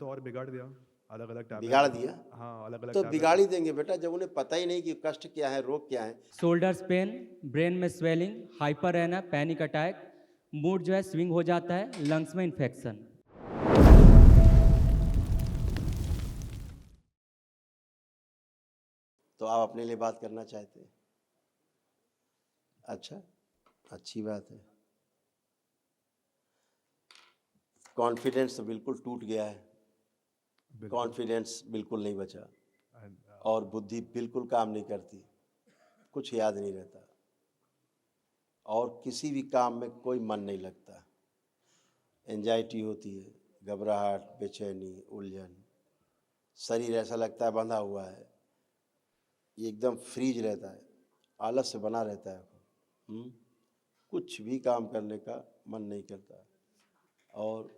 और बिगाड़ दिया, अलग अलग टैबलेट। बिगाड़ दिया। हाँ, अलग अलग तो टैबलेट। बिगाड़ ही देंगे बेटा, जब उन्हें पता ही नहीं कि कष्ट क्या है, रोग क्या है। शोल्डर्स पेन, ब्रेन में स्वेलिंग, हाइपर रहना, पैनिक अटैक, मूड जो है स्विंग हो जाता है, लंग्स में इन्फेक्शन। तो आप अपने लिए बात करना चाहते हैं? अच्छा, अच्छी बात है। कॉन्फिडेंस तो बिल्कुल टूट गया है, कॉन्फिडेंस बिल्कुल नहीं बचा, और बुद्धि बिल्कुल काम नहीं करती, कुछ याद नहीं रहता, और किसी भी काम में कोई मन नहीं लगता। एंजाइटी होती है, घबराहट, बेचैनी, उलझन, शरीर ऐसा लगता है बंधा हुआ है, ये एकदम फ्रीज रहता है, आलस से बना रहता है। कुछ भी काम करने का मन नहीं करता, और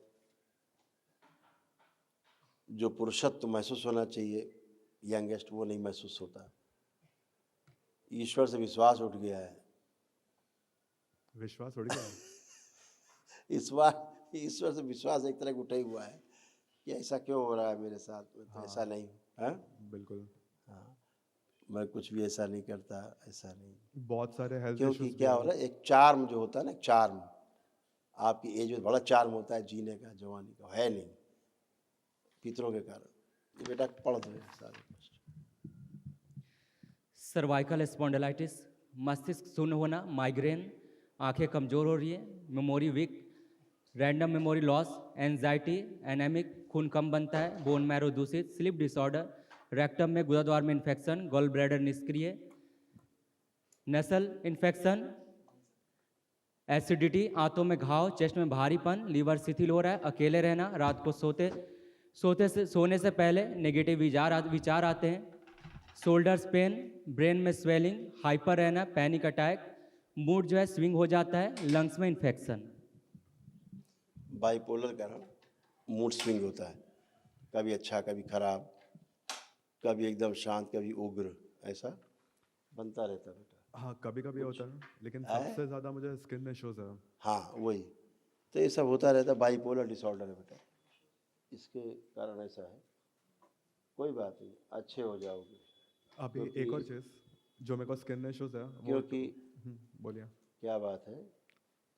जो पुरुषत्व महसूस होना चाहिए यंगेस्ट, वो नहीं महसूस होता। ईश्वर से विश्वास उठ गया है। विश्वास उड़ गया। इस बार ईश्वर से विश्वास एक तरह उठा ही हुआ है कि ऐसा क्यों हो रहा है मेरे साथ में, तो ऐसा नहीं है। बिल्कुल। हाँ, मैं कुछ भी ऐसा नहीं करता, ऐसा नहीं। बहुत सारे हेल्थ क्योंकि इश्यूज क्या हो रहा है, एक चार्म जो होता है ना, चार्म, आपकी एज में बड़ा चार्म होता है जीने का, जवानी का, है नहीं पितरों के कारण। ये बेटा पढ़ दो सारे कष्ट। सर्वाइकल स्पॉन्डिलाइटिस, मस्तिष्क शून्य होना, माइग्रेन, आंखें कमजोर हो रही है, memory weak, random memory loss, anxiety, anaemic, खून कम बनता है, बोन मैरो दूषित, स्लीप डिसऑर्डर, रेक्टम में गुदाद्वार में इन्फेक्शन, गॉल ब्लैडर निष्क्रिय, नसल इन्फेक्शन, एसिडिटी, आंतों में घाव, चेस्ट में भारीपन, लीवर शिथिल हो रहा है, अकेले रहना, रात को सोने से पहले नेगेटिव विचार आते हैं, शोल्डर्स पेन, ब्रेन में स्वेलिंग, हाइपर रहना, पैनिक अटैक, मूड जो है स्विंग हो जाता है, लंग्स में इन्फेक्शन। बाइपोलर कारण मूड स्विंग होता है, कभी अच्छा कभी खराब, कभी एकदम शांत कभी उग्र, ऐसा बनता रहता है बेटा। हाँ, कभी कभी होता है, लेकिन है? सबसे ज़्यादा मुझे स्किन इश्यूज है। हाँ वही, तो ये सब होता रहता है, बाइपोलर डिसऑर्डर है बेटा, इसके कारण ऐसा है। कोई बात नहीं, अच्छे हो जाओगे। अभी एक और चीज़ जो मेरे को स्किन इश्यूज है वो क्योंकि बोलिए। क्या बात है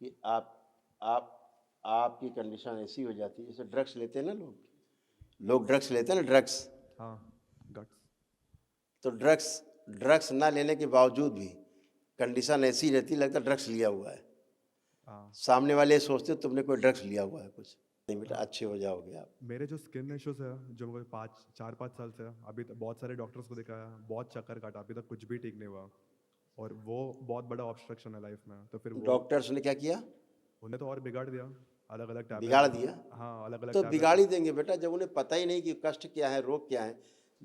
कि आपकी कंडीशन ऐसी हो जाती है, जैसे ड्रग्स लेते हैं ना लोग ड्रग्स लेते हैं ना, ड्रग्स। हाँ, गट्स। तो ड्रग्स ना लेने के बावजूद भी कंडीशन ऐसी रहती, लगता है ड्रग्स लिया हुआ है। सामने वाले सोचते तुमने कोई ड्रग्स लिया हुआ है, कुछ नहीं बेटा, अच्छे हो जाओगे आप। मेरे जो स्किन इश्यूज है, जो मुझे 4-5 साल से है, अभी तक बहुत सारे डॉक्टर्स को दिखाया, बहुत चक्कर काटा, अभी तक कुछ भी ठीक नहीं हुआ, और वो बहुत बड़ा ऑब्स्ट्रक्शन है लाइफ में। तो फिर वो डॉक्टर्स ने क्या किया? उन्हें तो और बिगाड़ दिया, अलग अलग टैबलेट बिगाड़ दिया। हाँ, अलग अलग तो टैबलेट। बिगाड़ ही देंगे बेटा, जब उन्हें पता ही नहीं कि कष्ट क्या है, रोग क्या है।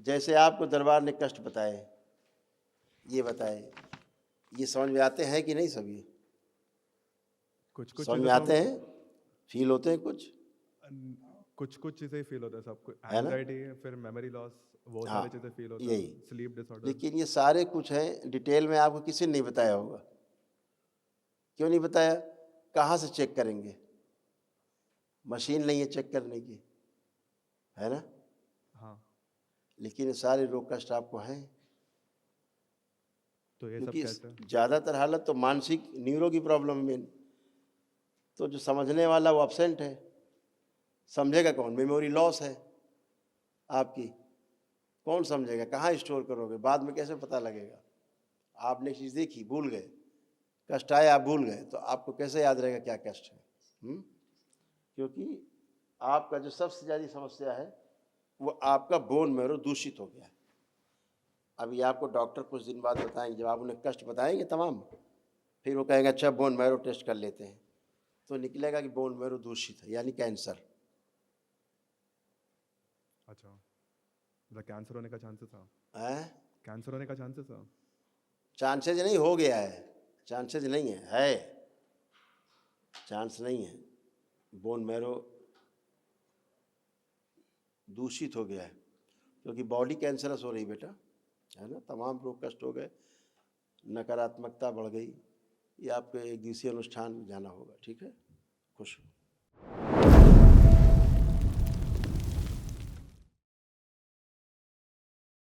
जैसे आपको दरबार ने कष्ट बताए, ये बताए, ये समझ में आते हैं कि नहीं? सभी कुछ कुछ समझ में आते हैं, फील होते हैं कुछ चीज़ें फील होता है सबको, है ना? एंजाइटी, फिर मेमोरी लॉस, वो हाँ, सारी चीज़ें फील होता है, यही। Sleep disorder. लेकिन ये सारे कुछ हैं, डिटेल में आपको किसी ने नहीं बताया होगा। क्यों नहीं बताया? कहाँ से चेक करेंगे? मशीन नहीं है चेक करने की, है ना? हाँ, लेकिन ये सारे रोग कष्ट आपको हैं, तो ये सब क्योंकि कैसे? ज़्यादातर हालत तो मानसिक न्यूरो की प्रॉब्लम में। तो जो समझने वाला वो एब्सेंट है, समझेगा कौन? मेमोरी लॉस है आपकी, कौन समझेगा? कहाँ स्टोर करोगे? बाद में कैसे पता लगेगा? आपने चीज़ देखी, भूल गए, कष्ट आया आप भूल गए, तो आपको कैसे याद रहेगा क्या कष्ट है? क्योंकि आपका जो सबसे ज़्यादा समस्या है वो आपका बोन मैरो दूषित हो गया है। अभी आपको डॉक्टर कुछ दिन बाद बताएंगे, जब आप उन्हें कष्ट बताएंगे तमाम, फिर वो कहेंगे अच्छा बोन मैरो टेस्ट कर लेते हैं, तो निकलेगा कि बोन मैरो दूषित है, यानी कैंसर। अच्छा, मतलब कैंसर होने का चांसेस है? कैंसर होने का चांसेस है? चांसेज नहीं, हो गया है। चांसेज नहीं है, चांस नहीं है। बोन मैरो दूषित हो गया है, क्योंकि बॉडी कैंसरस हो रही बेटा, है ना? तमाम रोग कष्ट हो गए, नकारात्मकता बढ़ गई। ये आपके एक दिवसीय अनुष्ठान में जाना होगा, ठीक है? खुश हो।